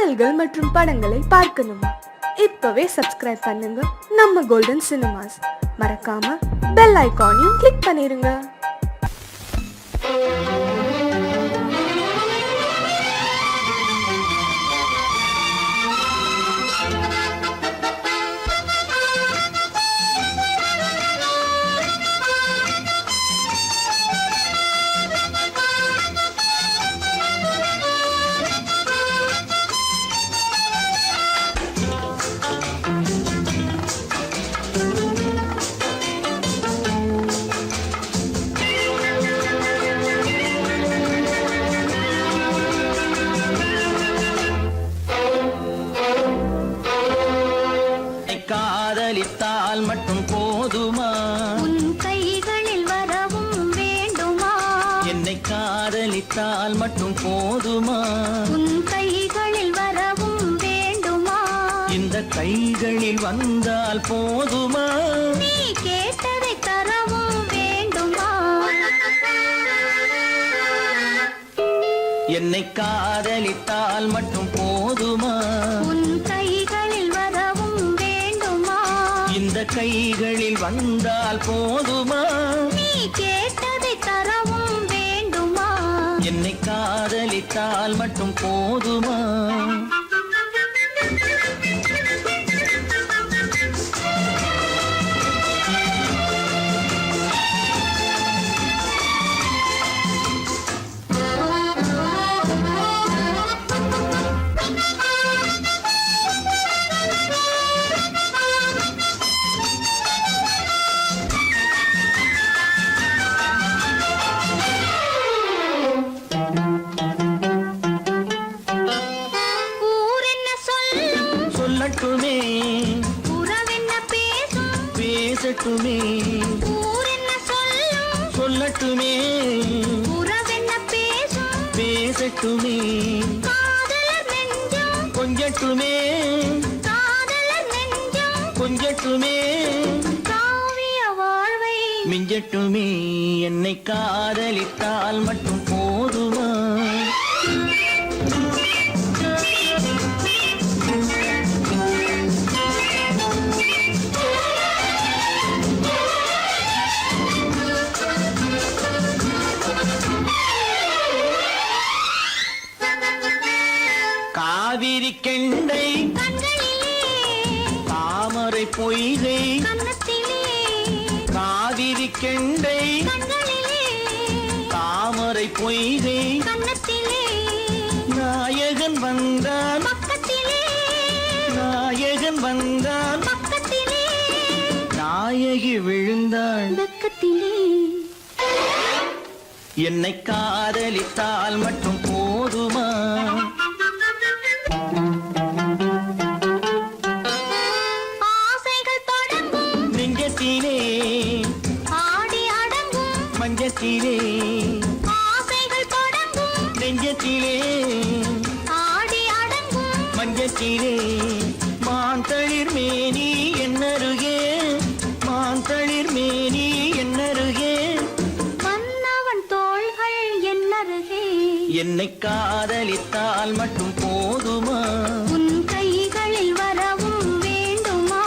பாடல்கள் மற்றும் படங்களை பார்க்கணுமா? இப்பவே சப்ஸ்கிரைப் பண்ணுங்க நம்ம கோல்டன் சினிமாஸ். மறக்காம பெல் ஐகானையும் கிளிக் பண்ணிருங்க. காதலித்தால் மட்டும் போதுமா? உன் கைகளில் வரவும் வேண்டுமா? என்னை காதலித்தால் மட்டும் போதுமா? உன் கைகளில் வரவும் வேண்டுமா? இந்த கைகளில் வந்தால் போதுமா? நீ கேட்டதை தரவும் வேண்டுமா? என்னை காதலித்தால் மட்டும் போதுமா? உன் கைகளில் வரவும் வேண்டுமா? இந்த கைகளில் வந்தால் போதுமா? நீ கேட்டதை தரவும் வேண்டுமா? என்னை காதலித்தால் மட்டும் போதுமா? சொல்லட்டுமே, உறவென்ன பேசும் பேசட்டுமே. ஊர் என்ன சொல்லும், சொல்லட்டுமே, உறவென்ன பேசும் பேசட்டுமே. காதலர் நெஞ்சம் கொஞ்சட்டுமே, காதலர் நெஞ்சம் கொஞ்சட்டுமே. காவிய வாழ்வை மிஞ்சட்டுமே. என்னை காதலித்தால் மட்டும் போதுமா? காவிரி கெண்டை கண்களிலே, தாமரை பொய்கை கன்னத்திலே. காவிரி கெண்டை கண்களிலே, தாமரை பொய்கை கன்னத்திலே. நாயகன் வந்தான், பக்கத்திலே, நாயகன் வந்தான், பக்கத்திலே. நாயகி விழுந்தாள் பக்கத்திலே. என்னை காதலித்தால் மட்டும் போதுமா? ஆசைகள் தொடங்கும் நெஞ்சத்திலே ஆடி அடங்கும், மஞ்சத்திலே. ஆசைகள் தொடங்கும் நெஞ்சத்திலே ஆடி அடங்கும். மஞ்சத்திலே. மாந்தளிர் மேனி என்னருகே, மாந்தளிர் மேனி என்னருகே. மன்னவன் தோள்கள் என்னருகே. என்னை காதலித்தால் மட்டும் போதுமா? உன் கைகளில் வரவும் வேண்டுமா?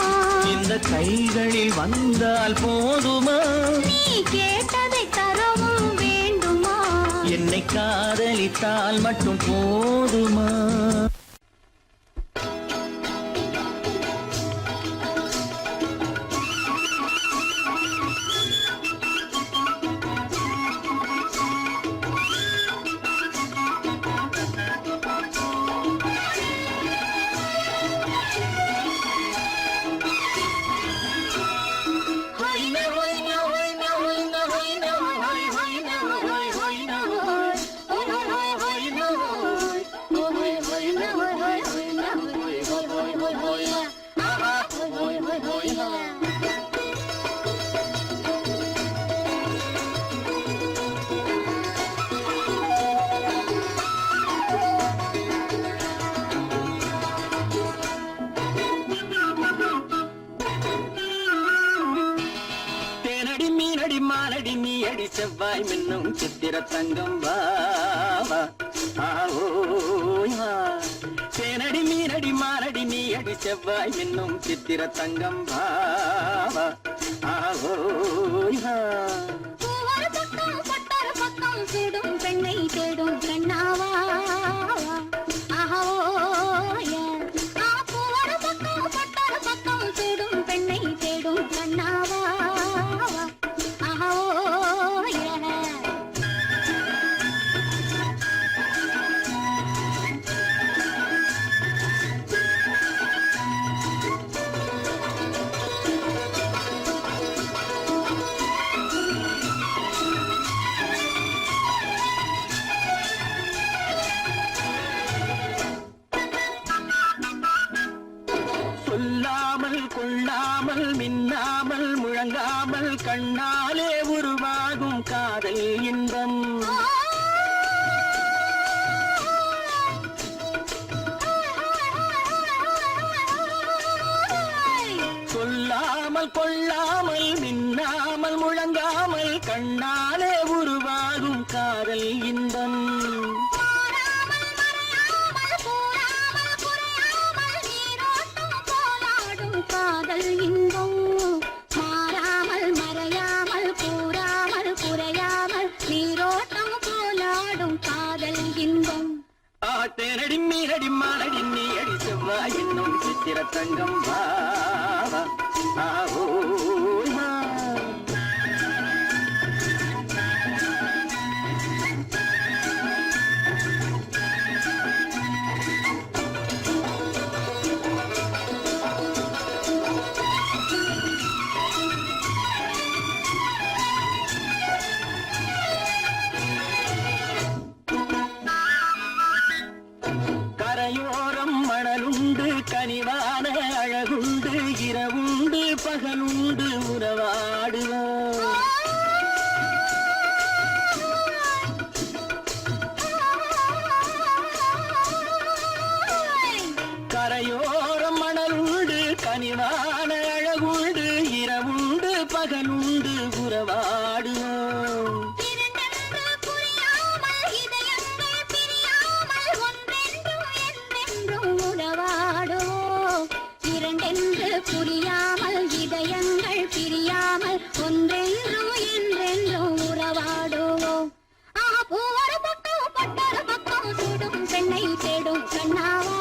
இந்த கைகளில் வந்தால் போதுமா? நீ கேட்டதை தரவும் வேண்டுமா? என்னை காதலித்தால் மட்டும் போதுமா? மாலடி நீ அடி செவ்வாய் மின்னும் சித்திர தங்கம் வா தேனடி செவ்வாய் என்னும் சித்திர தங்கம் பாவா ஆஹோயா பூவொரு பக்கம் பட்டொரு பக்கம் சூடும் பெண்ணை தேடும் கண்ணாவா ஆஹோய பூவொரு பக்கம் பட்டொரு பக்கம் சூடும் பெண்ணை தேடும் கண்ணாவா ஆஹோய சொல்லாமல் கொள்ளாமல் மின்னாமல் முழங்காமல் கண்ணாலே உருவாகும் காதல் இன்பம் சொல்லாமல் கொள்ளாமல் மின்னாமல் முழங்காமல் கண்ணாலே உருவாகும் காதல் இன்பம் காதல் இன்பம் மாறாமல் மறையாமல் கூறாமல் குறையாமல் நீரோட்டம் போலாடும் காதல் இன்பம் ஆத்தேனடி மீனடி மானடி நீ அடி செவ்வாய் என்னும் சித்திர தங்கம் பாவா ஆஹோயா கரையோரம் மணலுண்டு கனிவான அழகுண்டு இரவுண்டு பகலுண்டு உறவாடுவோம் கரையோரம் மணலுண்டு கனிவான அழகுண்டு இரவுண்டு பகலுண்டு உறவாடுவோம் புரியாமல் இதயங்கள் பிரியாமல் ஒன்றென்றும் என்றென்றும் உறவாடுவோம் பூவொரு பக்கம் பட்டொரு பக்கம் சூடும் பெண்ணை தேடும் கண்ணாவா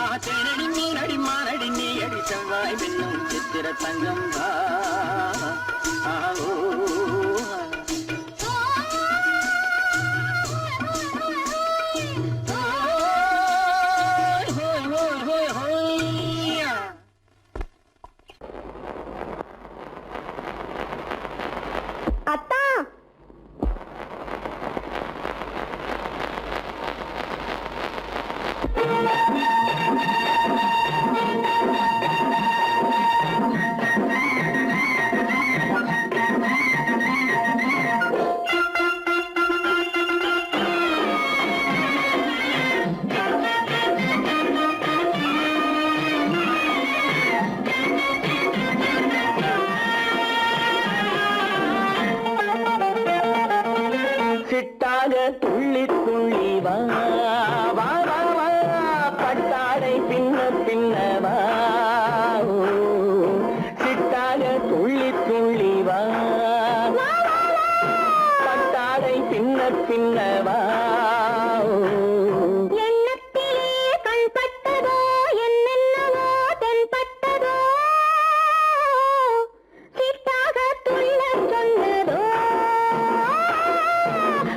ஆத்தேனடி மீனடி மானடி நீ அடி செவ்வாய் என்னும் சித்திர தங்கம் பாவா ஆஹோயா அத்தா சிட்டாக துள்ளி துள்ளி வா வா வா வா பட்டாடை பின்ன பின்னவா சிட்டாக துள்ளி துள்ளி வா பட்டாடை பின்ன பின்னவா எண்ணத்திலே கண்பட்டதோ என்னென்னவோ தென்பட்டதோ சிட்டாக துள்ளச் சொன்னதோ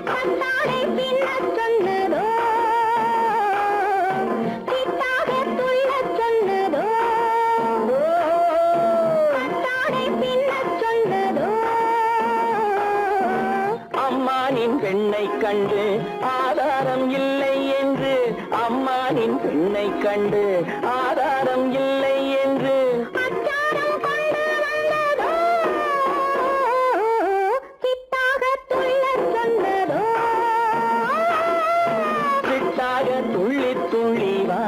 பட்டாடை பின்னச் சொன்னதோ சிட்டாக துள்ளச் சொன்னதோ பட்டாடை பின்னச் சொன்னதோ அம்மானின் பெண்ணை கண்டு ஆதாரம் இல்லை என்று அம்மானின் பெண்ணை கண்டு ஆதாரம் இல்லை என்று அச்சாரம் கொண்டு வந்ததோ சிட்டாக துள்ளச் சொன்னதோ சிட்டாக துள்ளி துள்ளி வா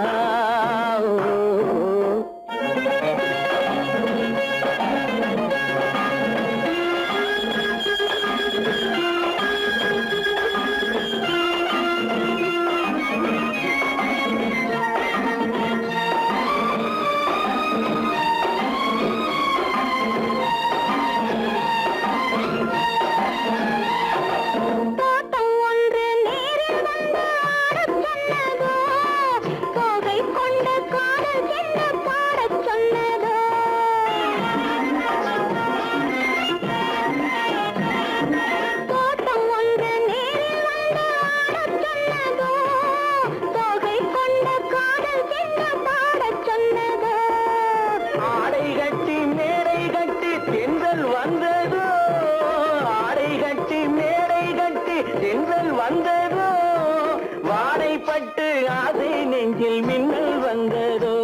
ஆசை நெஞ்சில் மின்னல் வந்ததோ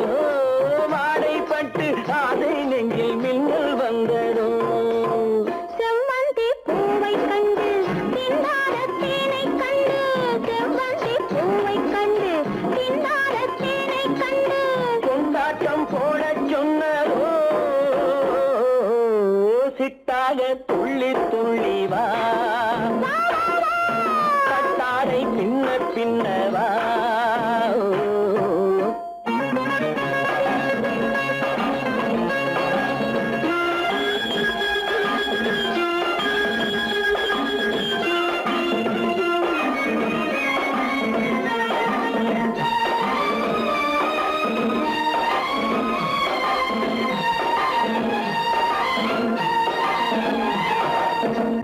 வாடைப்பட்டு ஆசை நெஞ்சில் மின்னல் வந்ததோ செவ்வந்தி பூவை கண்டு தின்னார தேனை கண்டு செவ்வந்தி பூவை கண்டு தின்னார தேனை கண்டு கொண்டாட்டம் போடச் சொன்னதோ சிட்டாக துள்ளி துள்ளி வா கட்டாரை பின்ன பின்னவா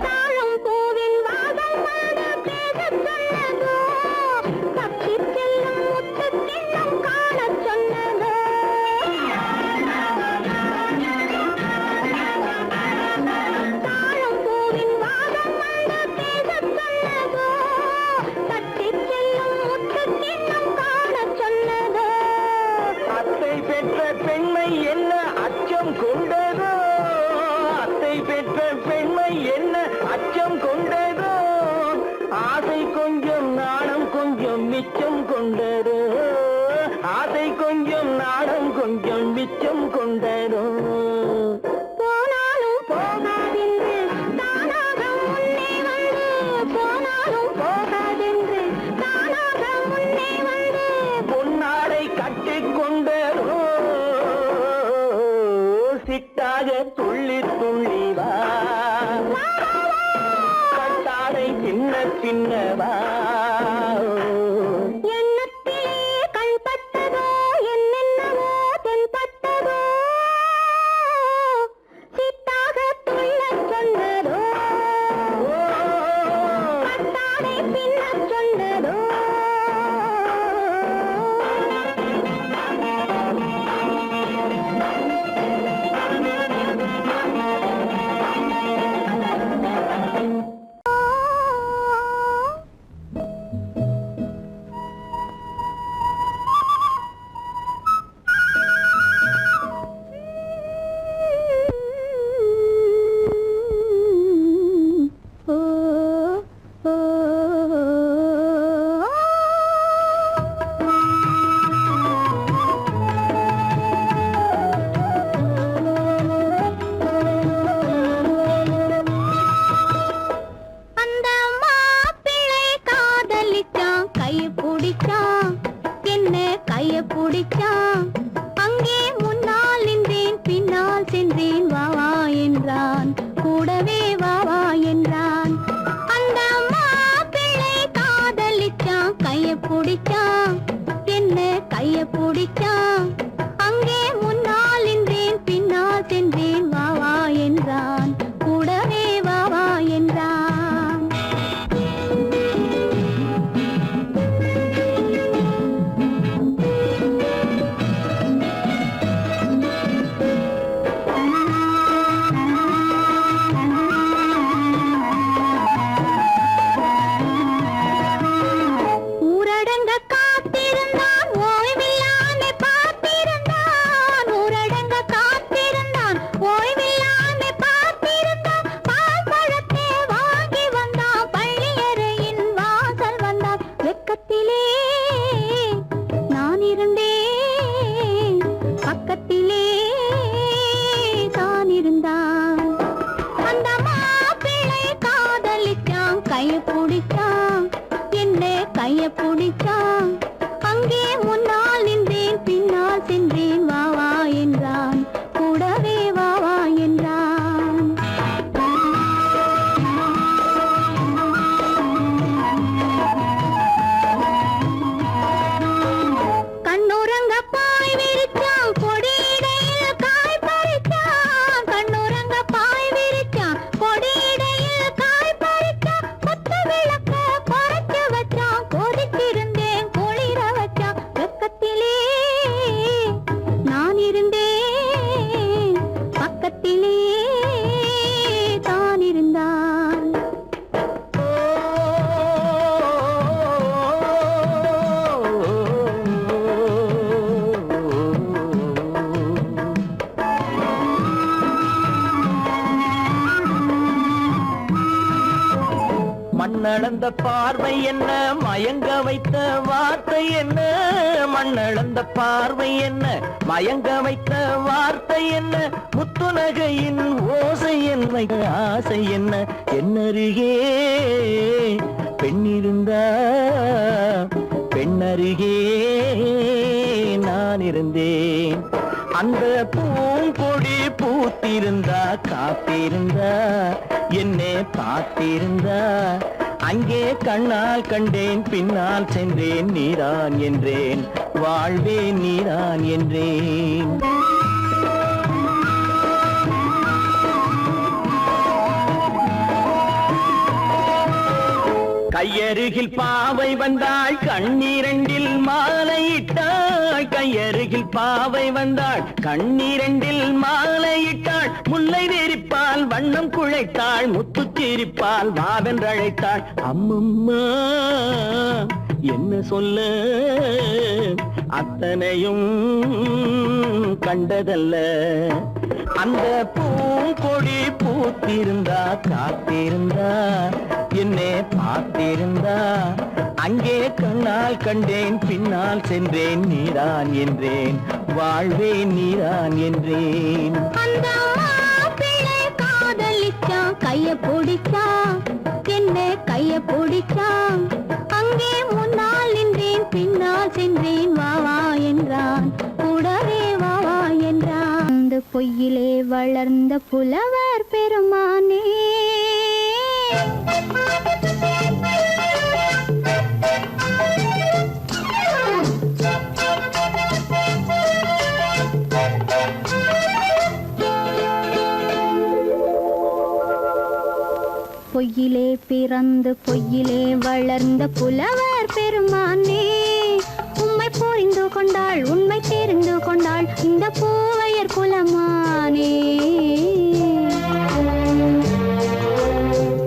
தாழம் பூவின் வாதம் வாட பேசச் சொன்னதோ தப்பிச் செல்லும் முத்துக்கிண்ணம் காணச் சொன்னதோ தாழம் பூவின் வாதம் வாட பேசச் சொன்னதோ தப்பிச் செல்லும் முத்துக்கிண்ணம் காணச் சொன்னதோ அத்தை பெற்ற பெண்மை என்ன அச்சம் கொண்டதோ அத்தை பெற்ற பெண்மை என்ன அச்சம் கொண்டதோ ஆசை கொஞ்சம் நாணம் கொஞ்சம் மிச்சம் கொண்டதோ ஆசை கொஞ்சம் நாணம் கொஞ்சம் மிச்சம் கொண்டதோ போனாலும் போகாதென்று தானாக முன்னே வந்து போனாலும் போகாதென்று தானாக முன்னே வந்து பொன்னாடை கட்டிக் கொண்டதோ சிட்டாக துள்ளி துள்ளி வா கட்டாடை பின்ன பின்னவா எண்ணத்திலே கண்பட்டதோ என்னென்னவோ தென்பட்டதோ சித்தாக துள்ளச் சொன்னதோ கட்டாடை பின்னச் சொன்னதோ அந்த மாப்பிள்ளை காதலிச்சான் கைய பிடிச்சான் என்ன கைய பிடிச்சான் அங்கே முன்னால் நின்றேன் பின்னால் சென்றேன் வா வா என்றான் கூடவே வா வா என்றான் அந்த மாப்பிள்ளை காதலிச்சான் கைய பிடிச்சான் என்ன கைய பிடிச்சான் அங்கே முன்னால் நின்றேன் பின்னால் சென்றேன் வா வா என்றான் கூடவே வா வா என்றான் ஊரடங்க காத்திருந்தான் ஓய்வில்லாமே பார்த்திருந்தான் ஊரடங்க காத்திருந்தான் ஓய்வில்லாமே பார்த்திருந்தான் பால் பழத்தை வாங்கி வந்தான் பள்ளியறையின் வாசல் வந்தான் வெக்கத்திலே நான் இருந்தேன் பக்கத்திலே தான் இருந்தான் அந்த மாப்பிள்ளை காதலிச்சான் கைய பிடிச்சான் என்ன கைய பிடிச்சான் அங்கே முன்னால் நின்றேன் பின்னால் சென்றேன் வா வா என்றான் கூடவே வா வா என்றான் கண்ணுறங்க பாய் விரிச்சான் கொடியிடையில் காய் பறிச்சான் கண்ணுறங்க பாய் விரிச்சான் கொடியிடையில் காய் பறிச்சான் கொத்து விளக்க குறைச்சு வச்சான் கொதிச்சிருந்தேன் கோழி மண்ணளந்த பார்வை என்ன, மயங்க வைத்த வார்த்தை என்ன, மண்ணளந்த பார்வை என்ன, மயங்க வைத்த வார்த்தை என்ன, முத்துநகையின் ஓசை என்ன, ஆசை என்ன, என்னருகே பெண்ணிருந்தா, பெண்ணருகே நான் இருந்தேன். அந்த பூங்கொடி பூத்திருந்தா, காத்திருந்தா, என்னை பார்த்திருந்தா, அங்கே கண்ணால் கண்டேன், பின்னால் சென்றேன், நீதான் என்றேன், வாழ்வே நீதான் என்றேன். கையருகில் பாவை வந்தாள், கண்ணீரண்டில் மாலையிட்டாள். கையருகில் பாவை வந்தாள், கண்ணீரண்டில் மாலையிட்டாள். முல்லை வெறிப்பால் வண்ணம் குழைத்தாள், முத்து சிரிப்பால் வாவென்றழைத்தாள். அம்மம்மா என்ன சொல்ல, அத்தனையும் கண்டதல்ல. அந்த பூங்கொடி பூத்திருந்தா, காத்திருந்தா, என்னை பார்த்திருந்தா, அங்கே கண்ணால் கண்டேன், பின்னால் சென்றேன், நீதான் என்றேன், வாழ்வே நீதான் என்றேன். அந்த மாப்பிள்ளை காதலிச்சான், கைய பிடிச்சான், என்ன கைய பிடிச்சான். அங்கே முன்னால் நின்றேன், பின்னால் சென்றேன், வா வா என்றான், கூடவே வா வா என்றான். அந்த பொய்யிலே வளர்ந்த புலவர் பெருமானே, பொய்யிலே பிறந்து பொய்யிலே வளர்ந்த புலவர் பெருமானே, உம்மை புரிந்து கொண்டாள், உண்மை தெரிந்து கொண்டாள், இந்த பூவையர் குலமானே.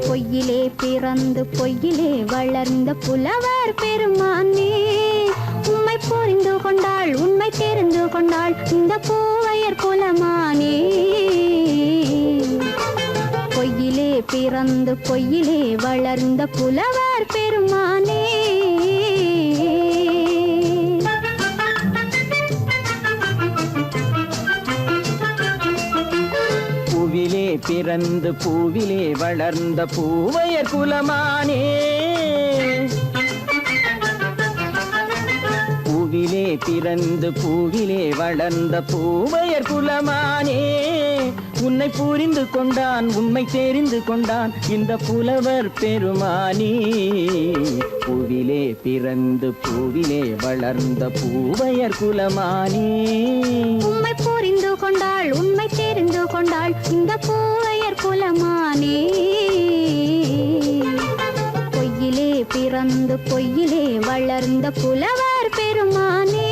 பொய்யிலே பிறந்து பொய்யிலே வளர்ந்த புலவர் பெருமானே, உம்மை புரிந்து கொண்டாள், உண்மை தெரிந்து கொண்டாள், இந்த பூவையர் குலமானே. பொய்யிலே பிறந்து பொய்யிலே வளர்ந்த புலவர் பெருமானே. பூவிலே பிறந்து பூவிலே வளர்ந்த பூவையர் குலமானே. பூவிலே பிறந்து பூவிலே வளர்ந்த பூவையர் குலமானே, உன்னை புரிந்து கொண்டான், உண்மை தெரிந்து கொண்டான், இந்த புலவர் பெருமானே. பூவிலே பிறந்து பூவிலே வளர்ந்த பூவையர் குலமானே, உம்மை புரிந்து கொண்டாள், உண்மை தெரிந்து கொண்டாள், இந்த பூவையர் குலமானே. பொய்யிலே பிறந்து பொய்யிலே வளர்ந்த புலவர் பெருமானே.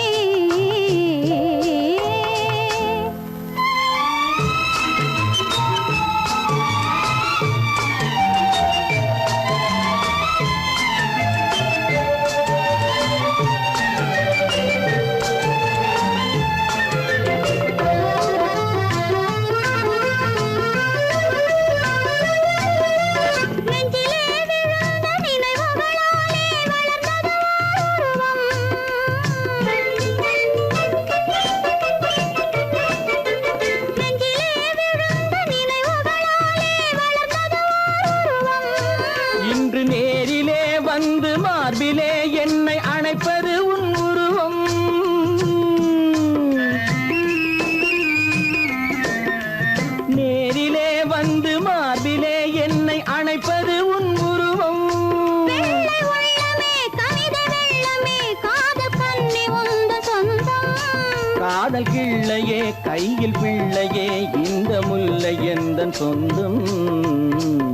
மார்பிலே என்னை அணைப்பது உன் உருவம். நேரிலே வந்து மார்பிலே என்னை அணைப்பது உன் உருவம். காதல் கிள்ளையே கையில் பிள்ளையே இந்த முல்லை எந்தன் சொந்தம்.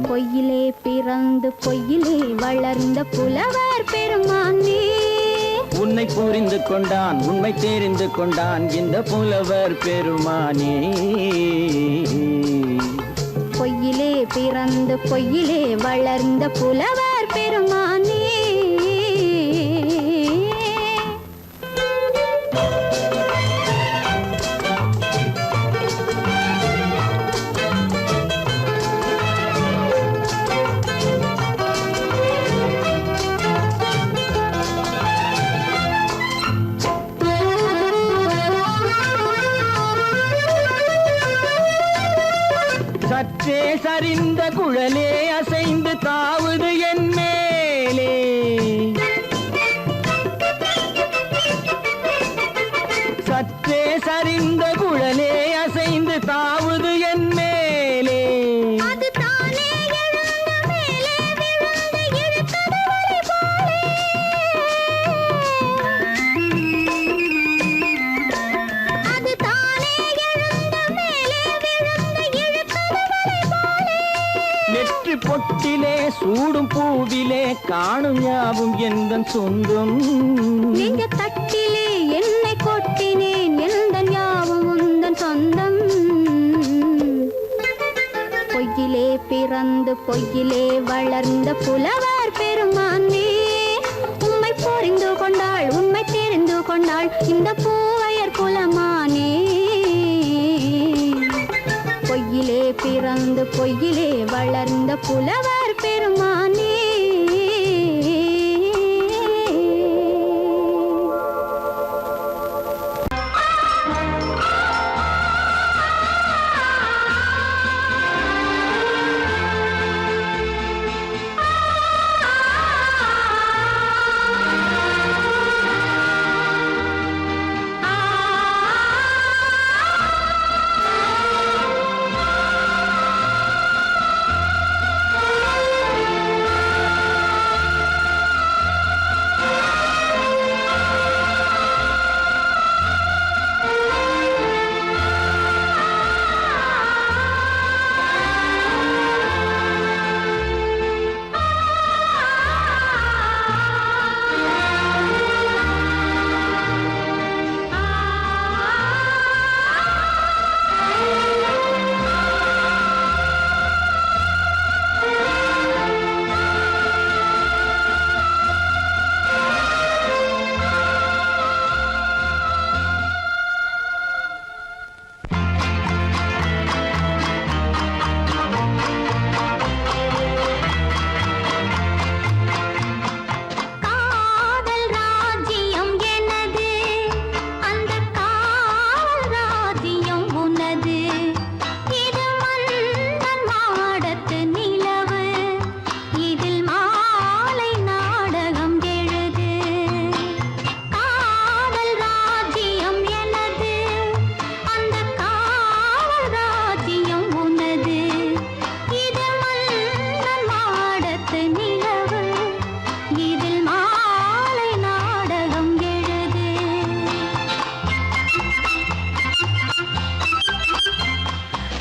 பொய்யிலே பிறந்து பொய்யிலே வளர்ந்த புலவர் பெருமானே. உன்னை புரிந்து கொண்டான் உண்மை தெரிந்து கொண்டான் இந்த புலவர் பெருமானே. பொய்யிலே பிறந்து பொய்யிலே வளர்ந்த புலவர் பெருமானே. சற்றே சரிந்த குழலே அசைந்து தாவுது என் மேலே. சற்றே சரிந்த குழலே அசைந்து தாவுது என் மேலே. அது தானே எழுந்த மேலே விழுந்து இழுத்தது வலை போலே. அது தானே எழுந்த மேலே விழுந்து இழுத்தது வலை போலே. நெற்றி பொட்டிலே சூடும் பூவிலே காணும் யாவும் எந்தன் சொந்தம். நெஞ்ச தட்டிலே என்னை கொட்டினேன் எந்தன் யாவும் உந்தன் சொந்தம். பொய்யிலே பிறந்து பொய்யிலே வளர்ந்த புலவர் பெருமானே, உம்மை புரிந்து கொண்டாள் உண்மை தெரிந்து கொண்டாள் இந்த பூவையர் குலமானே. பொய்யிலே பிறந்து பொய்யிலே வளர்ந்த புலவர் பெருமானே.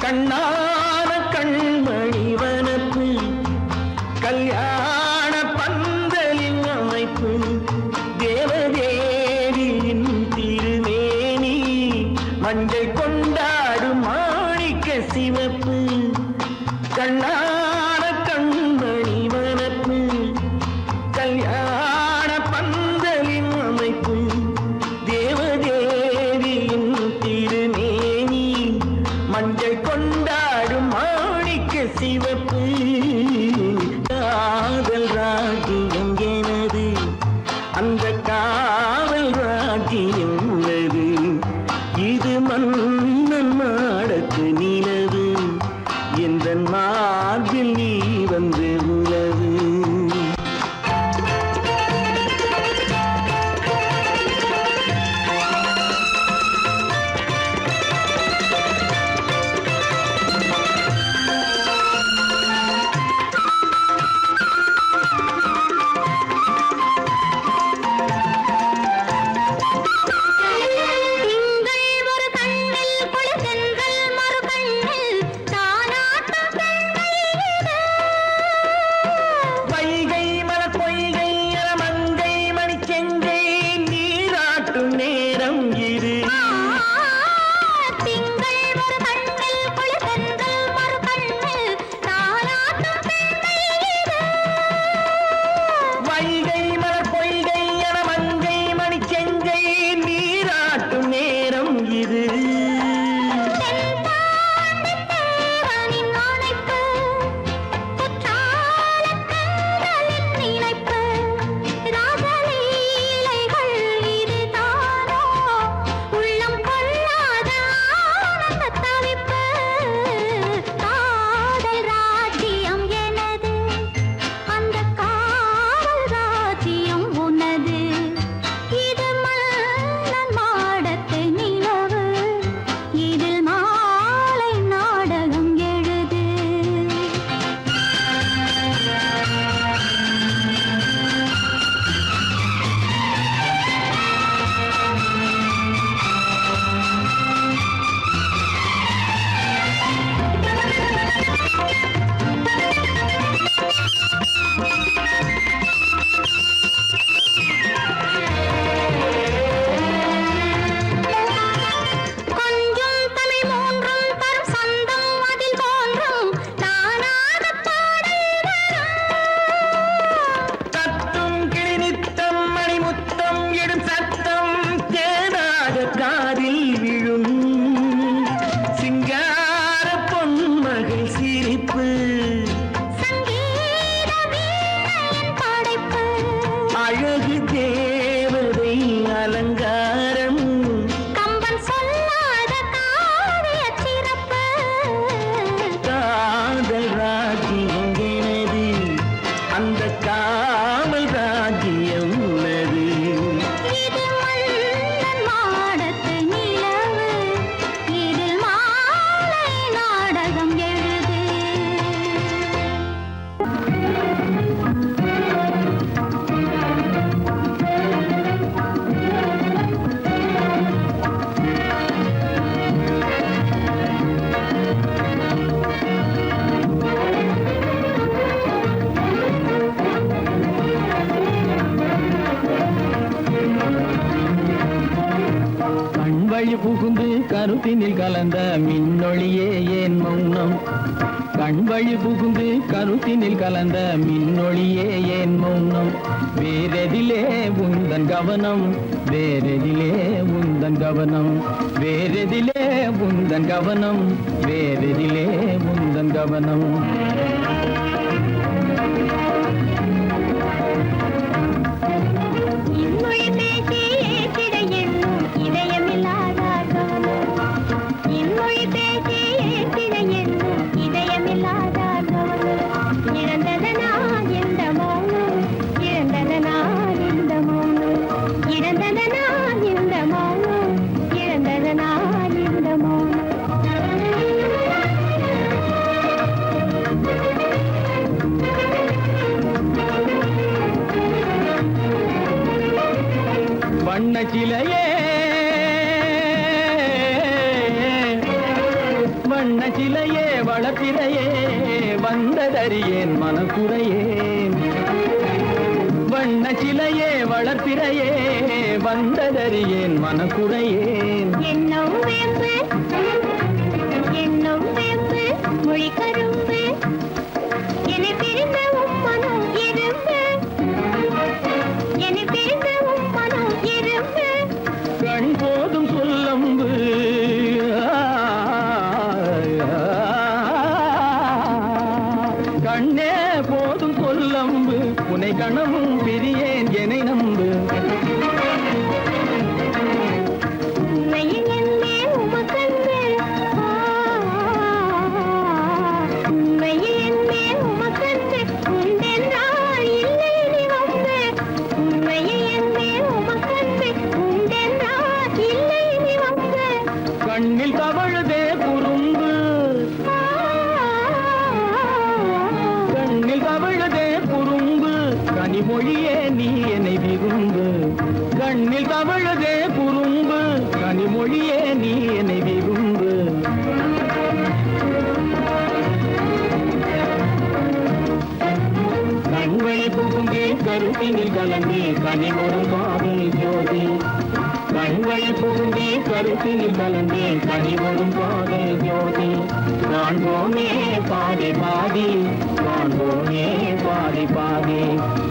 கண்ணான கண்மணி வனப்பு கல்யாண பந்தலின் அமைப்பு தேவதேவியின் திருமேனி மஞ்சள் கொண்டாடும் மாணிக்க சிவப்பு. கண்ணான கண்மணி வனப்பு கல்யாண பந்தலின் அமைப்பு தேவதேவியின் திருமேனி மஞ்சள் கொண்டாடும் மாணிக்க சிவப்பு. காதல் ராஜ்யம் எனது அந்த காவல் ராஜ்யம் உள்ளது. இது மன்னன் மாடத்து நிலவு எந்த மார்பில் நீ வந்து உலவு. கண் வழி புகுந்து கருத்தினில் கலந்த மின்னொளியே ஏன் மௌனம்? கண் வழி புகுந்து கருத்தினில் கலந்த மின்னொளியே ஏன் மௌனம்? வேறெதிலே உந்தன் கவனம்? வேறெதிலே உந்தன் கவனம்? வேறெதிலே உந்தன் கவனம்? வேறெதிலே உந்தன் கவனம்? இன்மொழி பேசி ஏற்றிட எண்ணும் இதயமில்லாதார் கவனம். இன்மொழி பேசி ஏற்றிட எண்ணும் இதயமில்லாதார் கவனம். இழந்ததனா இந்த மௌனம்? இழந்ததனா இந்த மௌனம்? இழந்ததனா இந்த மௌனம்? இழந்ததனா இந்த மௌனம்? வண்ண சிலையே வண்ண சிலையே வளர்த்திரையே வந்ததறியேன் மனக்குறையேன். வண்ண சிலையே வளர்த்திரையே வந்ததறியேன் மனக்குறையேன். எண்ணம் வேம்பு எண்ணம் வேம்பு மொழி கரும்பு என்னை பிரிந்த உம்மனம் இரும்பு. என்னை பிரிந்த உம்மனம் இரும்பு. கண் போதும் சொல்லம்பு கண்ணே போதும் சொல்லம்பு உனை கணமும் பிரியேன் என்னை நம்பு. உண்மையில் என்னே உமக்கன்று உண்மையில் என்னே உமக்கன்று உண்டென்றால் இல்லை நீ வம்பு. உண்மையில் என்னே உமக்கன்று உண்டென்றால் இல்லை நீ வம்பு. கண்ணில் தவழுதே குறும்பு கண்ணில் தவழுதே குறும்பு கனிமொழியே நீ என்னை விரும்பு. கண்ணில் தவழுதே குறும்பு கனிமொழியே நீ என்னை விரும்பு. கண்வழி புகுந்தே கருத்தினில் கலந்தே கனிமொரு காதல் ஜோதி. கண்வழி புகுந்தே கருத்தினில் கலந்தே கனிமொரு காதல் ஜோதி. காண்போமே பாதி பாதி காண்போமே பாதி பாதி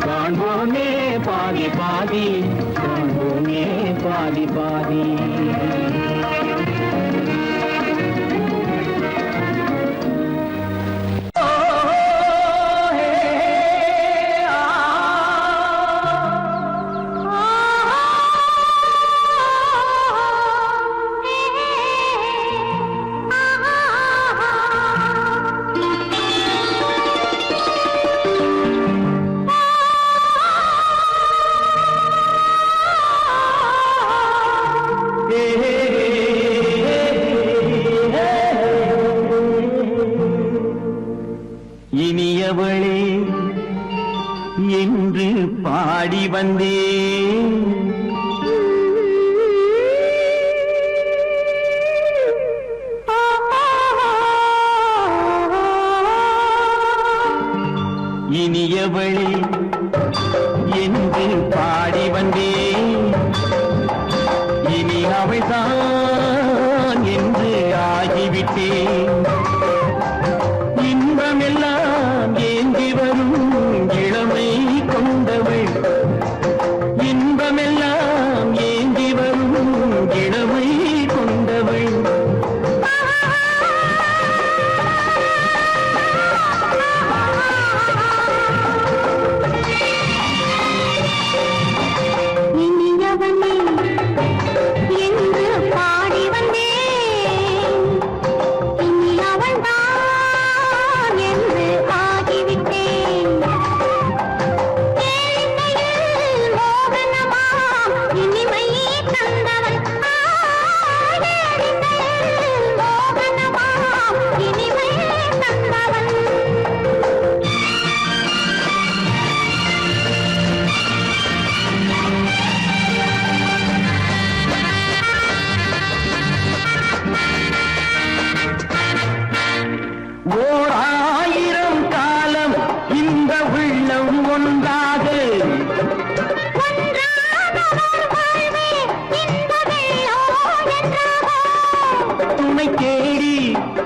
காண்போமே பாதி பாதி காண்போமே பாதி பாதி. Hey, hey, hey.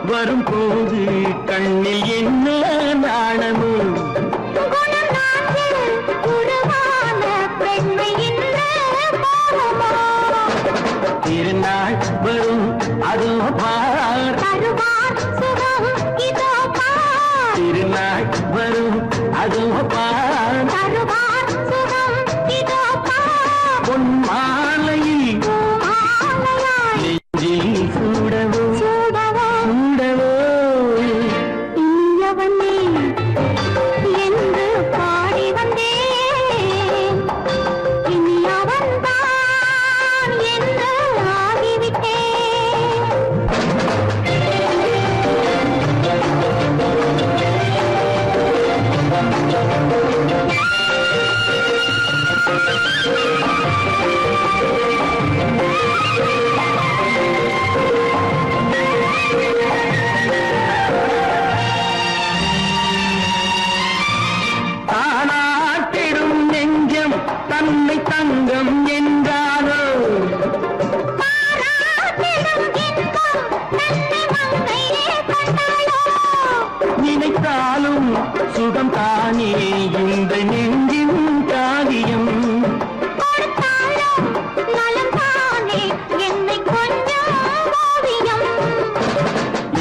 வரும்போது கண்ணில் என்ன நாணமோ குணம் நாட்டில் உருவான பெண்மை இந்த பாவமோ திருநாள் வரும் அதோ பார் தருவார் சுகம் இதோ பார் திருநாள் வரும் அதோ பார் தருவார் சுகம் இதோ பார் பொன் மாலையில் மாலையாய் நெஞ்சில் சூடவோ சூடவோ சூடவோ இனியவனே என்று பாடி வந்தேன் இனி அவன்தான் என்று ஆகிவிட்டேன் தானாட்டிடும் நெஞ்சம் தன்னை தங்கம் என்றாரோ பாராட்டிடும் இன்பம் தன்னை மங்கையே கண்டாளோ நினைத்தாலும் சுகம் தானே இந்த நெஞ்சின் காரியம் கொடுத்தாலும் நலம் தானே என்னை கொஞ்சம் ஓவியம்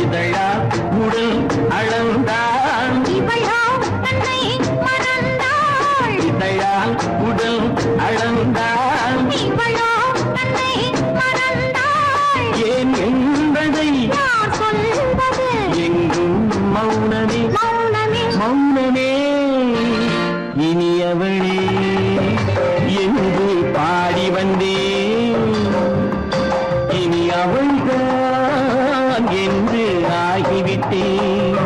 இதழா உடல் அளந்தான் இவளோ தன்னை மறந்தாள் இதழால் உடல் அளந்தான் இவளோ தன்னை மறந்தாள் ஏன் என்பதை யார் சொல்வது எங்கும் மௌனமே மௌனமே மௌனமே இனியவளே என்று பாடி வந்தேன் இனி அவள்தான் என்று ஆகிவிட்டேன்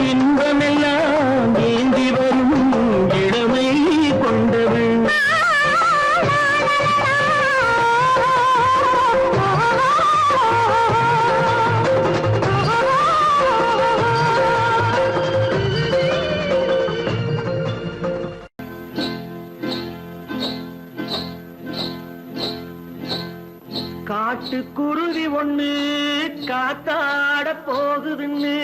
இன்பமெல்லாம் ஏந்தி வரும் இளமை கொண்டவள் காட்டுக்குருவி ஒண்ணு காத்தாட போகுதுன்னு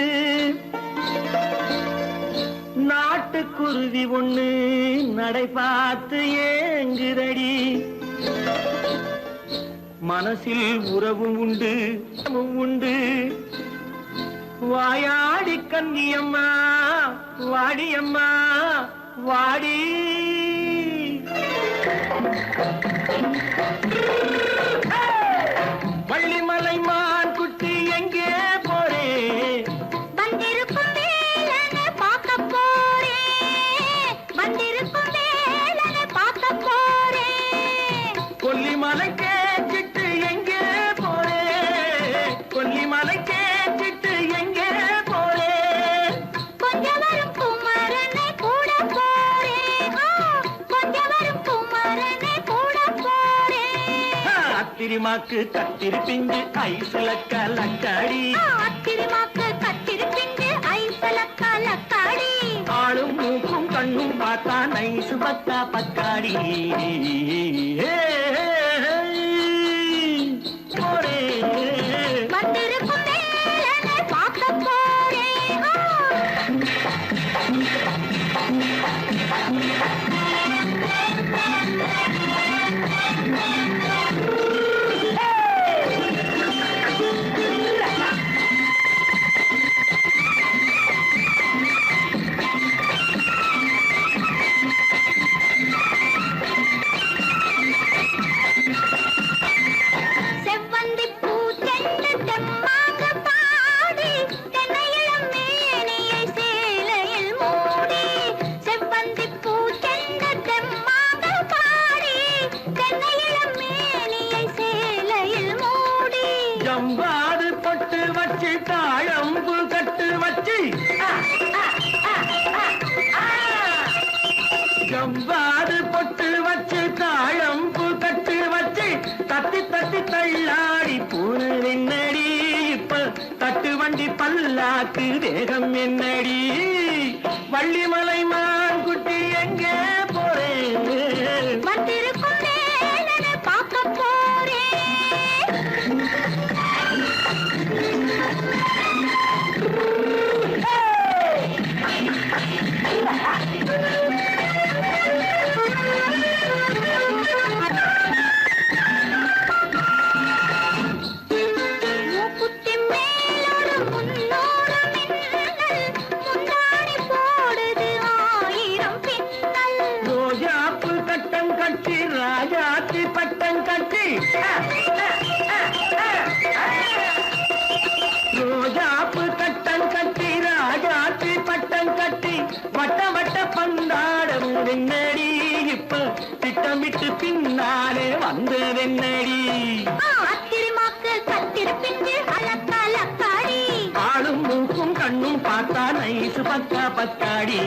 நாட்டுக்குருவி ஒண்ணு நடை பார்த்து ஏங்குதடி மனசில் உறவும் உண்டு உண்டு வாயாடி கன்னியம்மா வாடியம்மா வாடி வள்ளிமலை மான் குட்டி எங்கே போறே வந்திருக்கும் வேலனை பார்க்க போறேன் வந்திருக்கும் வேலனை பார்க்க போறேன் கொல்லிமலை கேட்டுட்டு எங்கே போறே கொல்லிமலை கேட்டுட்டு எங்கே போறே கொஞ்சம் வரும் குமரனை கூட போறேன் கொஞ்சம் வரும் குமரனை கூட போறேன் அத்திரிமாக்கு கத்திரி பிஞ்சு ஐசுல கலக்காடி அத்திரிமாக்கு கத்திரி பிஞ்சு ஐசல கலக்காடி ஆளும் மூக்கும் கண்ணும் பார்த்தா நைசு பக்கா பக்காடி போறே வந்திருக்கும் வேலனை பார்க்க போறேன் செவ்வந்தி பூ தென்று தெம்மாக பாடி தென்னையிளம் மேனியை சேலையில் மூடி செவ்வந்தி பூ தென்று தெம்மாக பாடி தென்னையிளம் மேனியை சேலையில் மூடி ஜம்பாது பொட்டு வச்சு தாழம்பு கட்டு வச்சு ஜம்பாது பொட்டு வச்சு தாழம்பு கட்டு வச்சு தட்டி தட்டி தள்ளாடி பூனு என்னடி இப்ப தட்டு வண்டி பல்லாக்கு தேகம் என்னடி வள்ளிமலை மான் குட்டி எங்கே போறேன் வந்திருக்கும் வேலனை பார்க்க போறேன் ராஜாத்தி பட்டம் கட்டி ரோஜாப்பு கட்டம் கட்டி ராஜாத்தி பட்டம் கட்டி வட்ட வட்ட பந்தாடம் வெண்ணடி இப்ப திட்டமிட்டு பின்னாலே வந்ததென்னடி அத்திருமாக்கு கத்திருப்பிஞ்சு அலக்காடி ஆளும் மூக்கும் கண்ணும் பார்த்தா நைசு பக்கா பக்காடி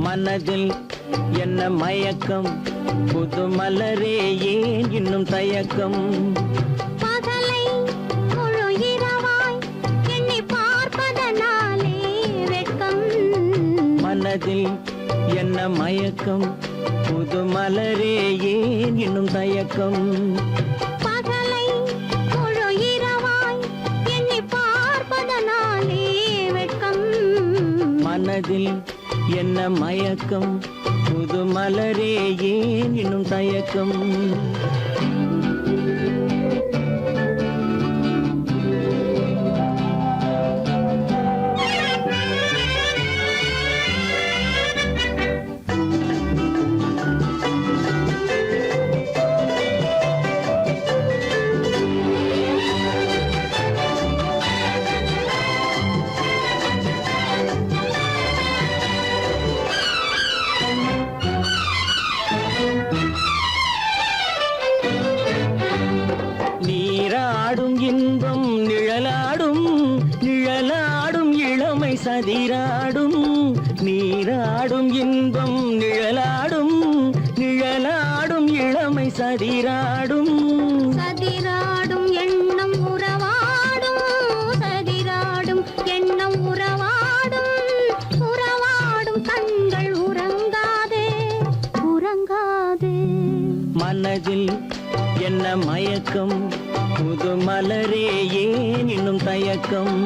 மனதில் என்ன மயக்கம் புது மலரே ஏன் இன்னும் தயக்கம் பகலை முழு இரவாய் எண்ணி பார்ப்பதனாலே வெட்கம் மனதில் என்ன மயக்கம் புது மலரே ஏன் இன்னும் தயக்கம் பகலை முழு இரவாய் எண்ணி பார்ப்பதனாலே வெட்கம் மனதில் என்ன மயக்கம் புது மலரே ஏன் இன்னும் தயக்கம் நீராடும் இன்பம் நிழலாடும் நிழலாடும் இளமை சதிராடும் நீராடும் இன்பம் நிழலாடும் நிழலாடும் இளமை சதிராடும் சதிராடும் எண்ணம் உறவாடும் சதிராடும் எண்ணம் உறவாடும் உறவாடும் கண்கள் உறங்காதே உறங்காதே மனதில் என்ன மயக்கம் புது மலரே ஏன் இன்னும் தயக்கம்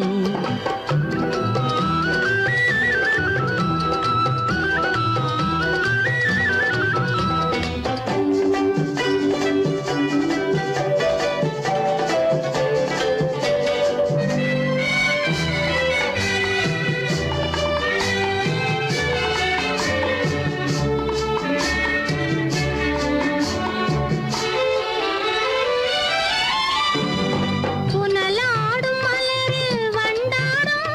புனலாடும் மலரில் வண்டாடும்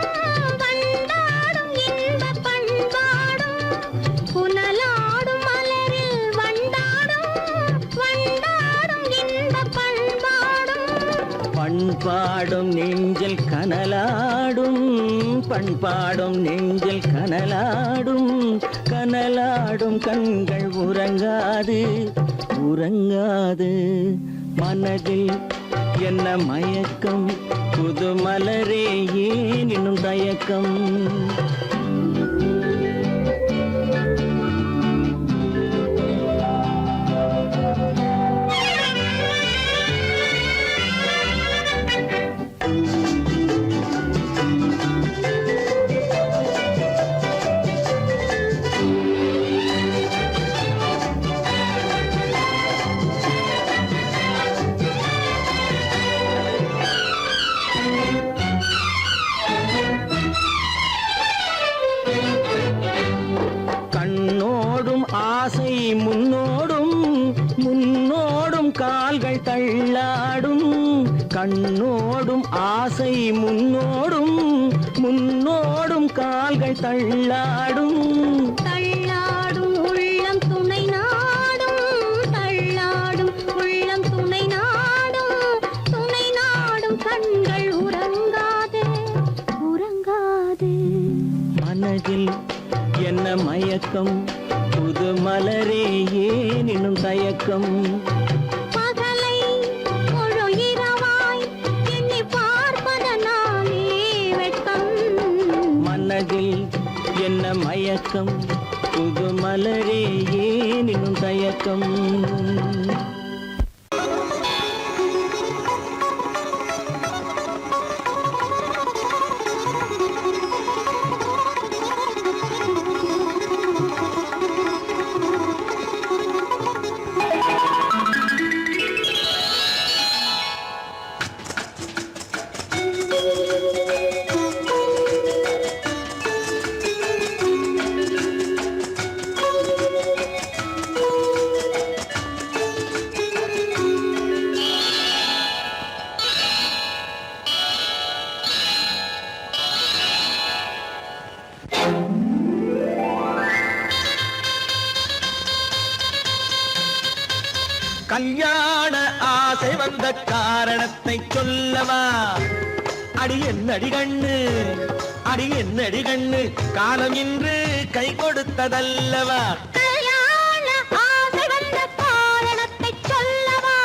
வண்டாடும் இன்பப் பண்பாடும் புனலாடும் மலரில் வண்டாடும் வண்டாடும் இன்பப் பண்பாடும் பண்பாடும் நெஞ்சில் கனலாடும் பண்பாடும் நெஞ்சில் கனலாடும் கனலாடும் கண்கள் உறங்காது உறங்காது மனதில் என்ன மயக்கம் புது மலரே ஏன் இன்னும் தயக்கம் கண்ணோடும் ஆசை முன்னோடும் முன்னோடும் கால்கள் தள்ளாடும் கண்ணோடும் ஆசை முன்னோடும் முன்னோடும் கால்கள் தள்ளாடும் தள்ளாடும் உள்ளம் துணை நாடும் தள்ளாடும் உள்ளம் துணை நாடும் கண் மனதில் என்ன மயக்கம் புது மலரே ஏன் இன்னும் தயக்கம் பகலை முழு இரவாய் எண்ணி பார்ப்பதனாலே வெட்கம் மனதில் என்ன மயக்கம் புது மலரே ஏன் இன்னும் தயக்கம் கல்யாண ஆசை வந்த காரணத்தை சொல்லவா அடி என்னடி கண்ணு அடி என்னடி கண்ணு காலம் இன்று கை கொடுத்ததல்லவா கல்யாண ஆசை வந்த காரணத்தை சொல்லவா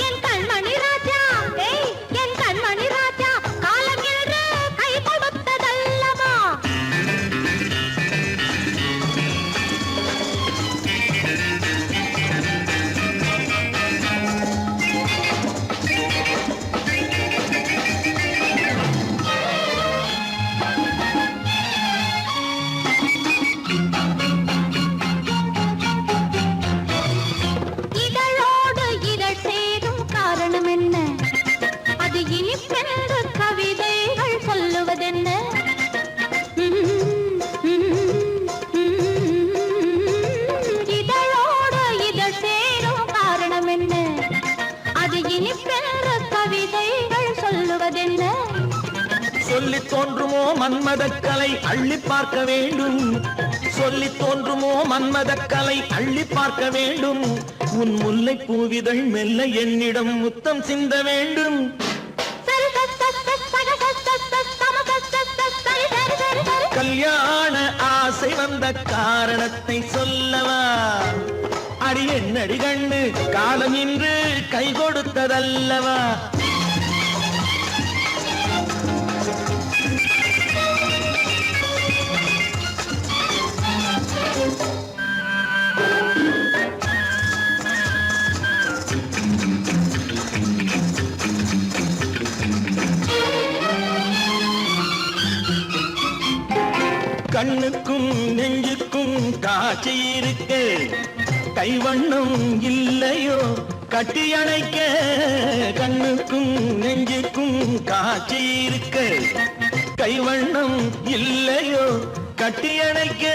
என் கண்மணி ராஜா என் கண்மணி ராஜா காலம் என்று கை கொடுத்ததல்லவா இதழோடு இதழ் சேரும் காரணம் என்ன அது இனிப்பென்று கவிதைகள் சொல்லுவதென்ன இதழோடு இதழ் சேரும் காரணம் என்ன அது இனிப்பென்று கவிதைகள் சொல்லுவதென்ன சொல்லி தோன்றுமோ மன்மதக்கலை அள்ளி பார்க்க வேண்டும் சொல்லி தோன்றுமோ மன்மதக்கலை அள்ளி பார்க்க வேண்டும் உன் முல்லை பூவிதழ் மெல்ல என்னிடம் முத்தம் சிந்த வேண்டும் கல்யாண ஆசை வந்த காரணத்தை சொல்லவா அடி என்னடி கண்ணு காலம் இன்று கை கொடுத்ததல்லவா கண்ணுக்கும் நெஞ்சுக்கும் காட்சி இருக்கு கைவண்ணம் இல்லையோ கட்டி அணைக்க கண்ணுக்கும் நெஞ்சுக்கும் காட்சி இருக்கு கைவண்ணம் இல்லையோ கட்டி அணைக்க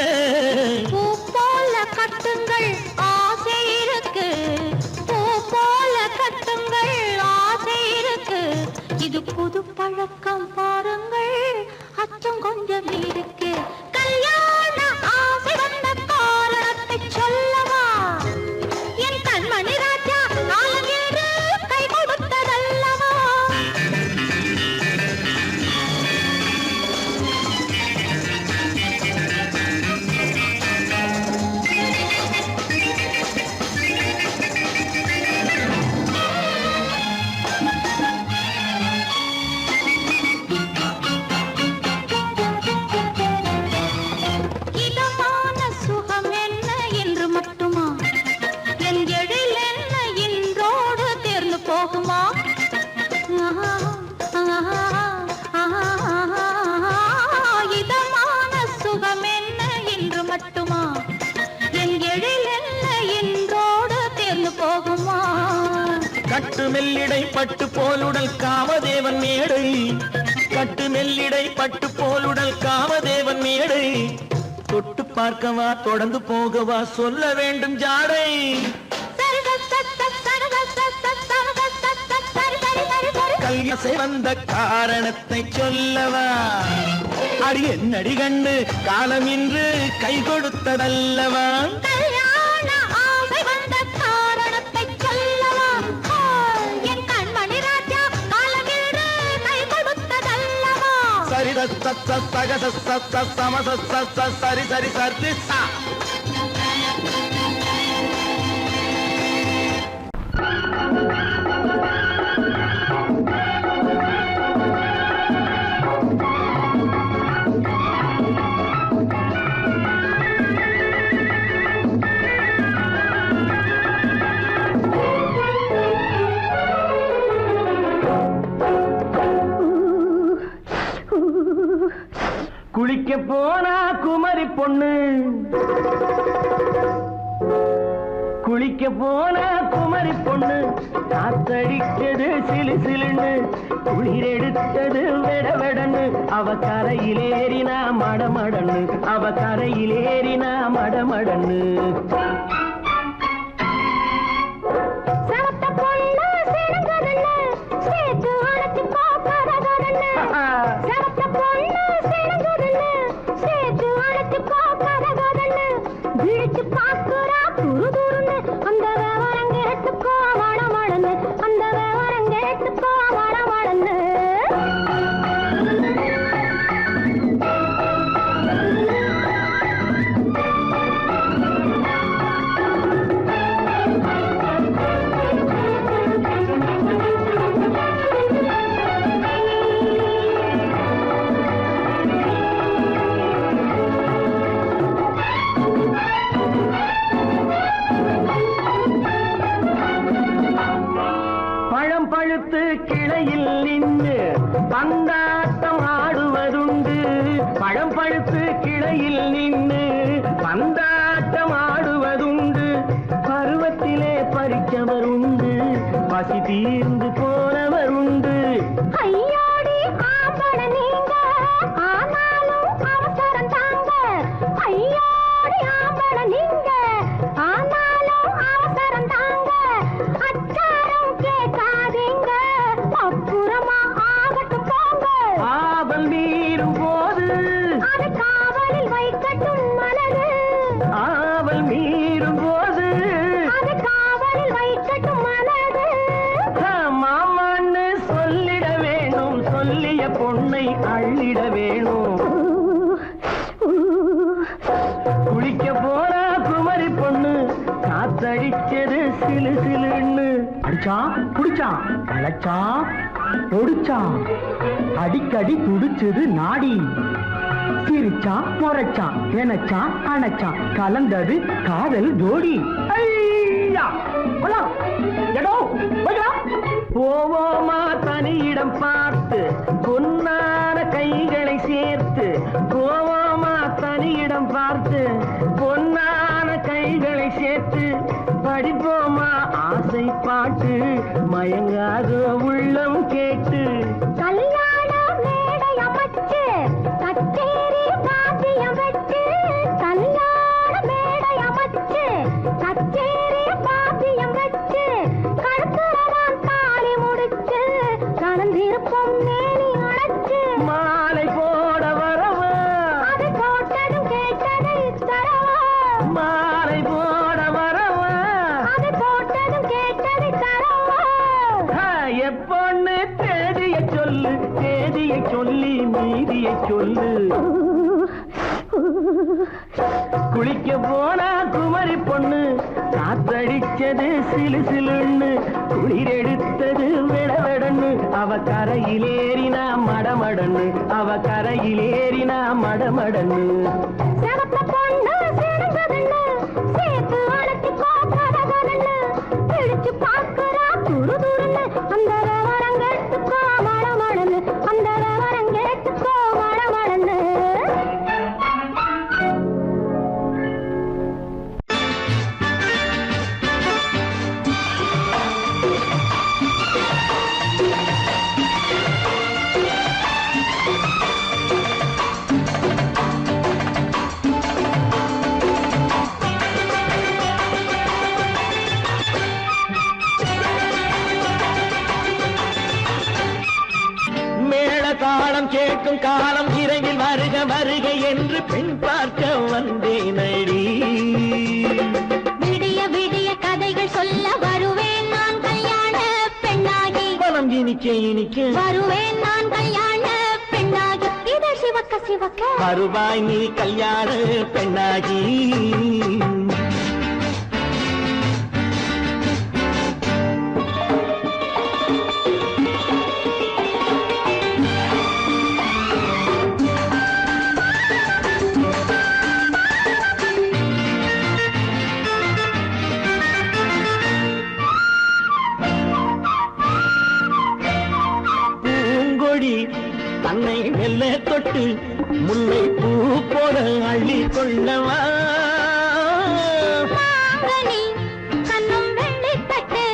பூ போல கட்டுங்கள் ஆசை இருக்கு பூ போல கட்டுங்கள் ஆசை இருக்கு இது புது பழக்கம் பாருங்கள் அச்சம் கொஞ்சம் இருக்கு கல்யாண ஆசை வந்த காரணத்தை சொல்லவா என் கண்மணி ராஜா காலம் என்று கை கொடுத்ததல்லவா இதமான சுகம் என்ன என்று மட்டுமா என் எழில் என்ன இன்றோடு தேர்ந்து போகுமா இதமான சுகம் என்ன என்று மட்டுமா என் எழில் என்ன இன்றோடு தேர்ந்து போகுமா கட்டு மெல்லிடை பட்டு போலுடல் காமதேவன் மேடை கட்டு மெல்லிடை பட்டு போலுடல் காமதேவன் மேடை தொட்டு பார்க்கவா தொடர்ந்து போகவா சொல்ல வேண்டும் ஜாடை கல்யாசை வந்த காரணத்தை சொல்லவா அடி என்னடி கண்டு காலம் இன்று கை கொடுத்ததல்லவா கல்யாண ஆசை வந்த காரணத்தை சொல்லவா என் கண்மணி ராஜா காலம் என்று கை கொடுத்ததல்லவா சரி சக சம சரி சரி சரி சா. குளிக்க போனா குமரி பொண்ணு, குளிக்க போனா குமரி பொண்ணு, காத்தடிச்சது சிலு சிலுன்னு, குளிர் எடுத்தது வெட வெடன்னு, அவ கரையிலேறினா மடமடன்னு, அவ கரையிலேறினா மடமடன்னு. கிளையில் நின்று பந்தாட்டம் ஆடுவதுண்டு, பழம் பழுத்து கிளையில் நின்று பந்தாட்டம் ஆடுவதுண்டு, பருவத்திலே பறிச்சவர் உண்டு, பசி தீர்ந்து போனவர் உண்டு. ஐயோடி ஆம்பள நீங்க ஆனாலும் அவசரம் தாங்க, ஐயோடி ஆம்பள நீங்க ஆனாலும் அவசரம் தாங்க, அச்சாரம் கேட்காதீங்க அப்புறமா ஆகட்டும் போங்க. ஆவல் மீறும் போது அது காவலில் வைக்கட்டும் மனது, ஆவல் மீறும் போது அது காவலில் வைக்கட்டும் மனது. மாமான்னு சொல்லிட வேணும், சொல்லிய பொண்ணை அள்ளிட வேணும். குளிக்க போறா குமரி பொண்ணு, காத்தடிச்சது சிலு சிலுன்னு. அடிச்சான் புடிச்சான் அழைச்சான் ஒடிச்சான், அடிக்கடி துடிச்சது நாடி, சிரிச்சான் முறைச்சான் நினைச்சான் அணைச்சான், கலந்தது காதல் ஜோடி. போவோமா தனியிடம் பார்த்து பொன்னான கைகளை சேர்த்து, போவோமா தனியிடம் பார்த்து பொன்னான கைகளை சேர்த்து, படிப்போமா ஆசை பாட்டு மயங்காத உள்ளம் கேட்டு. கல்யாண மேடை அமைச்சு கச்சேரி வாத்தியம் வச்சு, கல்யாண மேடை அமைச்சு கச்சேரி வாத்தியம் வச்சு, கழுத்துறவான் தாலி முடிச்சு கலந்திருப்போம் மேனி அடைச்சு, மாலை போட வரவா அது போட்டதும் கேட்டதை தரவா, மாலை போட வரவா அது போட்டதும் கேட்டதை தரவா. எப்பொண்ணு தேதியை சொல்லு, தேதியை சொல்லி மீதியை சொல்லு. குளிக்க போனா குமரி பொண்ணு, காத்தடிச்சது சிலு சிலுன்னு, குளிர் எடுத்தது வெட வெடன்னு, அவ கரையிலேறினா மடமடன்னு, அவ கரையிலேறினா மடமடன்னு. பொண்ணு சிறந்ததுன்னு சேர்த்து அழைச்சி போக்கதன்னு, பிடிச்சு பார்க்கிறா துரு துருன்னு, அந்த வரங்கெட்டுக்கோ மடமடன்னு, அந்த வரங்கெட்டுக்கோ மடமடன்னு. தாளம் கேட்கும் காலம் இரவில் வருக வருக என்று பெண் பார்க்க வந்தேன் அடி. விடிய விடிய கதைகள் சொல்ல வருவேன் நான் கல்யாண பெண்ணாகி, மனம் இனிக்க இனிக்க வருவேன் நான் கல்யாண பெண்ணாகி, இது சிவக்க வருவாய் நீ கல்யாண பெண்ணாகி தன்னை மெல்ல தொட்டு முல்லை பூ போல அள்ளி கொள்ளவா கண்ணும் வெள்ளிப்பட்டு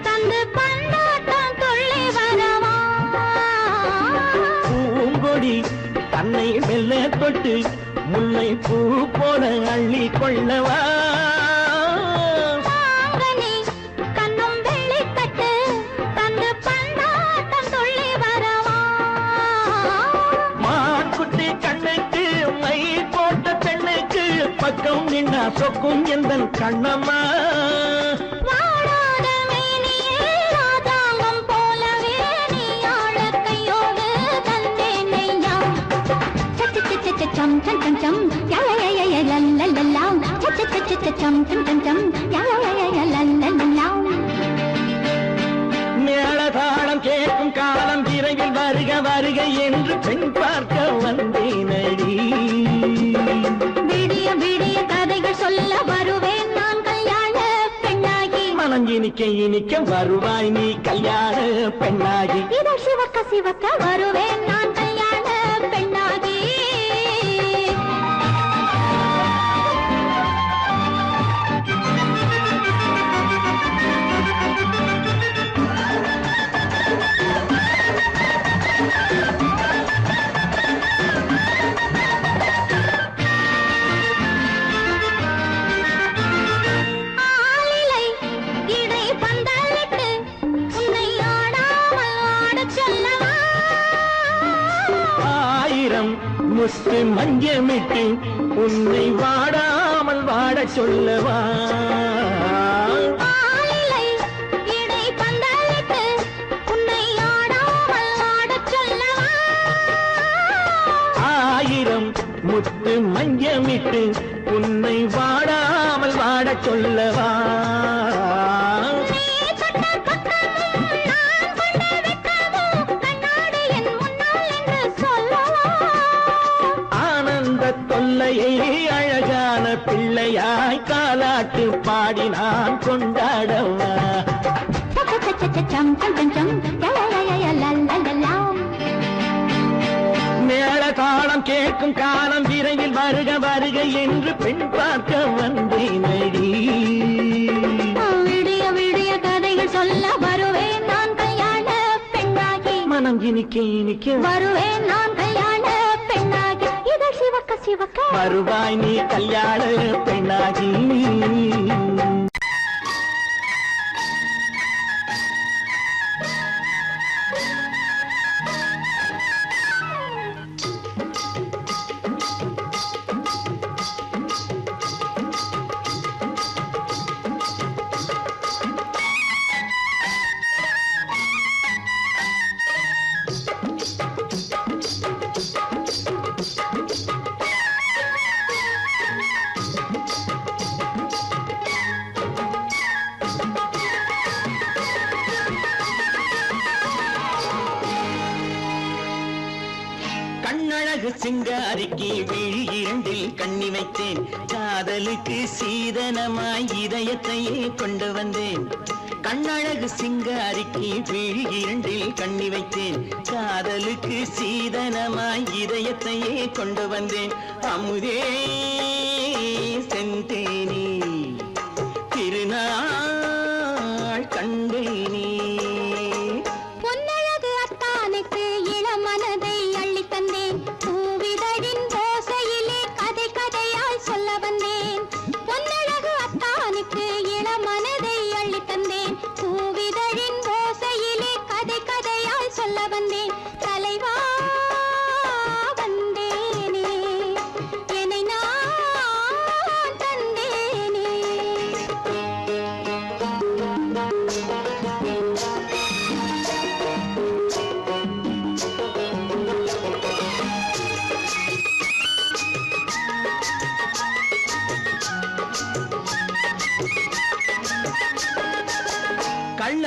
தந்து பந்தாட்டம் துள்ளி வரவா பூங்கொடி தன்னை மெல்ல தொட்டு முல்லை பூ போல அள்ளி கொள்ளவா பக்கம் நின்னா சொக்கும் எந்த கண்ணம்மா வாடாத மேனியே ராதாங்கம் போலவே நீ ஆழக்கையோடு தந்தேனையா சம் சம் சம் சம் யய லல்லல்லா சம் சம் சம் யய லல்லல்லா மேளதாளம் கேட்கும் காலம் விரைவில் வருக வருக என்று பெண் பார்க்க வந்தேனடி விடிய விடிய கதைகள் சொல்ல வருவேன் நான் கல்யாண பெண்ணாகி மனம் இனிக்க இனிக்க வருவாய் நீ கல்யாண பெண்ணாகி இதழ் சிவக்க சிவக்க வருவேன் நான் கல்யாண பெண்ணாகி முத்து மஞ்சமிட்டு உன்னை வாடாமல் வாட சொல்லவா ஆயிரம் முத்து மஞ்சமிட்டு உன்னை வாடாமல் வாட சொல்லவா தொல்லையை அழகான பிள்ளையாய் காலாட்டு பாடி நான் கொண்டாடவா மேள தாளம் கேட்கும் காலம் விரைவில் வருக வருக என்று பெண் பார்க்க வந்தேனடி விடிய விடிய கதைகள் சொல்ல வருவேன் நான் கல்யாண பெண்ணாகி மனம் இனிக்க இனிக்க வருவேன் நான் கல்யாண பெண்ணாகி இதழ் சிவக்க சிவக்க வருவாய் நீ கல்யாண பெண்ணாகி கண்ணழகு சிங்காரிக்கு விழி இரண்டில் கண்ணி வைத்தேன் காதலுக்கு சீதனமாய் இதயத்தையே கொண்டு வந்தேன் கண்ணழகு சிங்காரிக்கு விழி இரண்டில் கண்ணி வைத்தேன் காதலுக்கு சீதனமாய் இதயத்தையே கொண்டு வந்தேன் அமுதே செந்தேனே திருநாள் கண்டேனே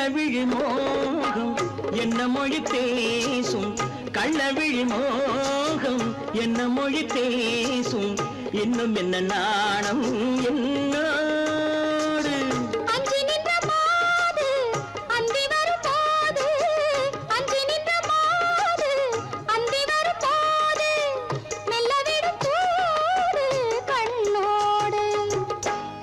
கள்ளவிழி மோகம் என்ன மொழி பேசும் கள்ளவிழி மோகம் என்ன மொழி பேசும் இன்னும் என்ன நாணம் என்னோடு அஞ்சி நின்ற மாது அந்தி வரும் போது அஞ்சி நின்ற மாது அந்தி வரும் போது மெல்ல விடும் போது கண்ணோடு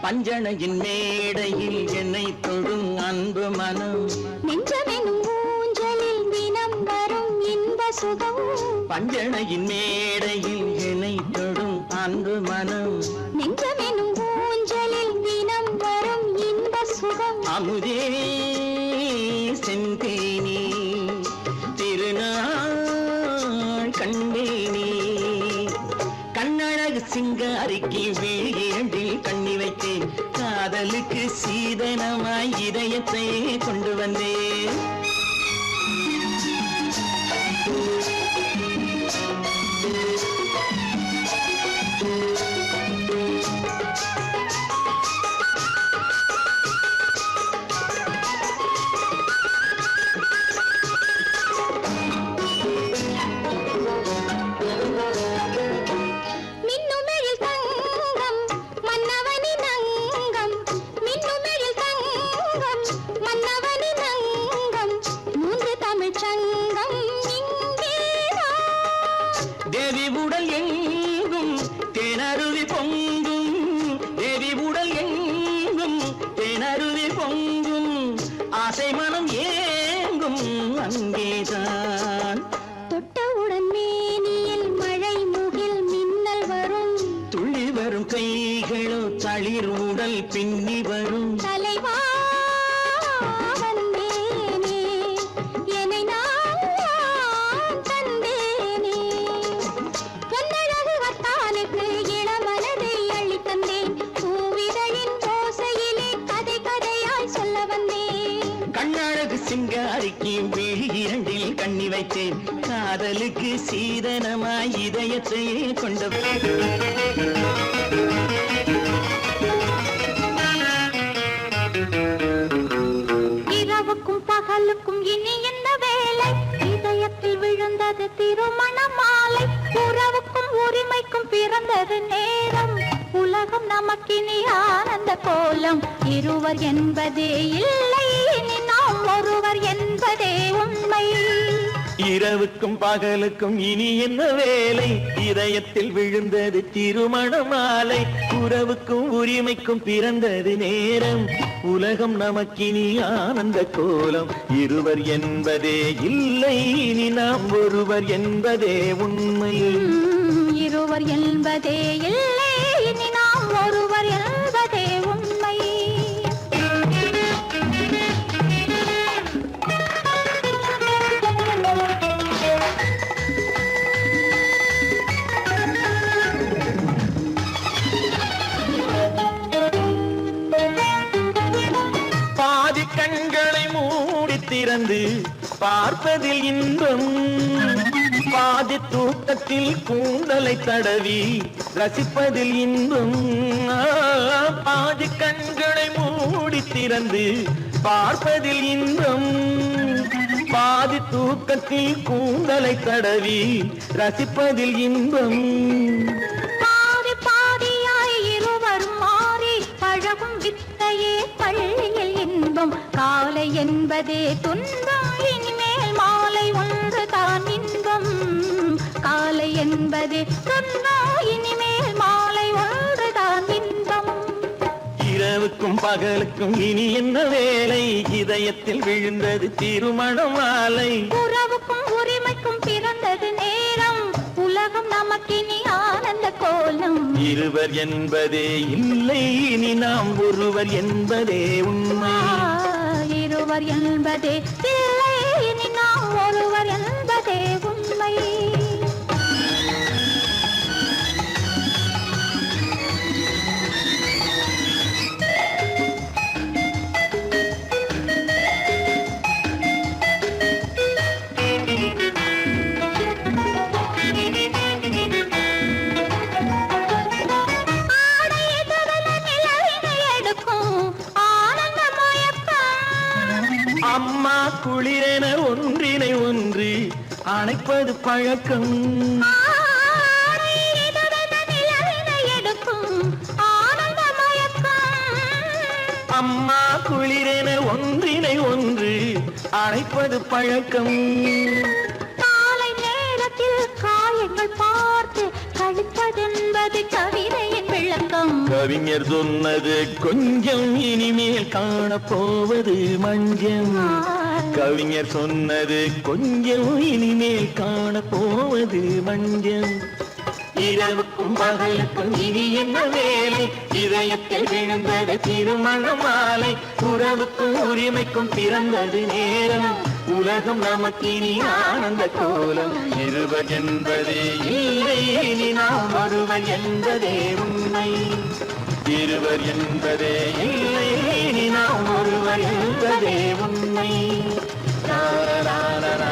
பஞ்சணையின் மேடையில் என்னை தொடும் அன்பு மனம் நெஞ்சமெனும் ஊஞ்சலில் தினம் வரும் இன்ப சுகம் பஞ்சணையின் மேடையில் என்னை தொடும் அன்பு மனம் நெஞ்சமெனும் ஊஞ்சலில் தினம் வரும் இன்ப சுகம் அமுதே செந்தேனி திருநாள் கண்டேனி கண்ணழகு சிங்காரிக்கு வீழில் கண்ணி வைத்தேன் காதலுக்கு சீதனமாய் இதயத்தை கொண்டு வந்தேன் மின்னுமெழில் தங்கம் மன்னவனின் அங்கம் மின்னுமெழில் தங்கம் மன்னவனின் அங்கம் மூன்று தமிழ்ச் சங்கம் இங்கேதான் தேவி உடல் எங்கும் தேனருவி பொங்கும் தேவி உடல் எங்கும் தேனருவி பொங்கும் ஆசை மனம் ஏங்கும் அங்கேதான் தொட்டவுடன் மேனியில் மழை முகில் மின்னல் வரும் துள்ளி வரும் கைகளோ தளிர் உடல் பின்னி வரும் தலைவா வந்தேனே என்னை நான் தந்தேனே பொன்னழகு வத்தானுக்கு இளமனதை அள்ளித் தந்தேன் பூவிதழின் ஓசையிலே கதை கதையாய் சொல்ல வந்தேன் கண்ணழகு சிங்காரிக்கு விழி இரண்டில் கண்ணி வைத்தேன் காதலுக்கு சீதனமாய் இதயத்தை கொண்டு இரவுக்கும் பகலுக்கும் இனி என்ன வேலை இதயத்தில் விழுந்தது திருமண மாலை உறவுக்கும் உரிமைக்கும் பிறந்தது நேரம் உலகம் நமக்கினி ஆனந்த கோலம் இருவர் என்பதே இல்லை இனி நாம் ஒருவர் என்பதே உண்மை இரவுக்கும் பகலுக்கும் இனி என்ன வேலை இதயத்தில் விழுந்தது திருமண மாலை உறவுக்கும் உரிமைக்கும் பிறந்தது நேரம் உலகம் நமக்கினி ஆனந்த கோலம் இருவர் என்பதே இல்லை இனி நாம் ஒருவர் என்பதே உண்மை இருவர் என்பதே இல்லை இனி நாம் ஒருவர் என்பதே உண்மை பாதி கண்களை மூடி திறந்து பார்ப்பதில் இன்பம் பாதி தூக்கத்தில் கூந்தலை தடவி ரசிப்பதில் இன்பம் பாதி கண்களை மூடி திறந்து பார்ப்பதில் இன்பம் பாதி தூக்கத்தில் கூந்தலை தடவி ரசிப்பதில் இன்பம் பாதி பாதியாய் இருவர் மாறி பழகும் வித்தையே பள்ளியில் இன்பம் காலை என்பதே துன்பம் இனிமேல் மாலை ஒன்று தான் இன்பம் காலை என்பதே துன்பம் இனிமேல் மாலை ஒன்று தான் இன்பம் இரவுக்கும் பகலுக்கும் இனி என்ன வேலை இதயத்தில் விழுந்தது திருமண மாலை உறவுக்கும் உரிமைக்கும் பிறந்தது நேரம் உலகம் நமக்கினி ஆனந்த கோலம் இருவர் என்பதே இல்லை இனி நாம் ஒருவர் என்பதே உண்மை இருவர் என்பதே இல்லை இனி நாம் ஒருவர் என்பதே உண்மை அணைப்பது பழக்கம். ஆடை இதுவென நிலவினை எடுக்கும் ஆனந்த மயக்கம். அம்மா குளிரென ஒன்றினை ஒன்று அணைப்பது பழக்கம். காலை நேரத்தில் காயங்கள் பார்த்து கழிப்பதென்பது கவிதையின் விளக்கம். கவிஞர் சொன்னது கொஞ்சம், இனிமேல் காணப்போவது மஞ்சம். கவிஞர் சொன்னது கொஞ்சம், இனிமேல் காணப்போவது மஞ்சம். இரவுக்கும் பகலுக்கும் இனி என்ன வேலை, இதயத்தில் விழுந்தது திருமண மாலை. உறவுக்கும் உரிமைக்கும் பிறந்தது நேரம், உலகம் நமக்கினி ஆனந்த கோலம். இருவர் என்பதே இல்லை, இனி நாம் ஒருவர் என்பதே உண்மை. இருவர் என்பதே இல்லை, இனி நாம் ஒருவர் என்பதே உண்மை. லா லா லா லா.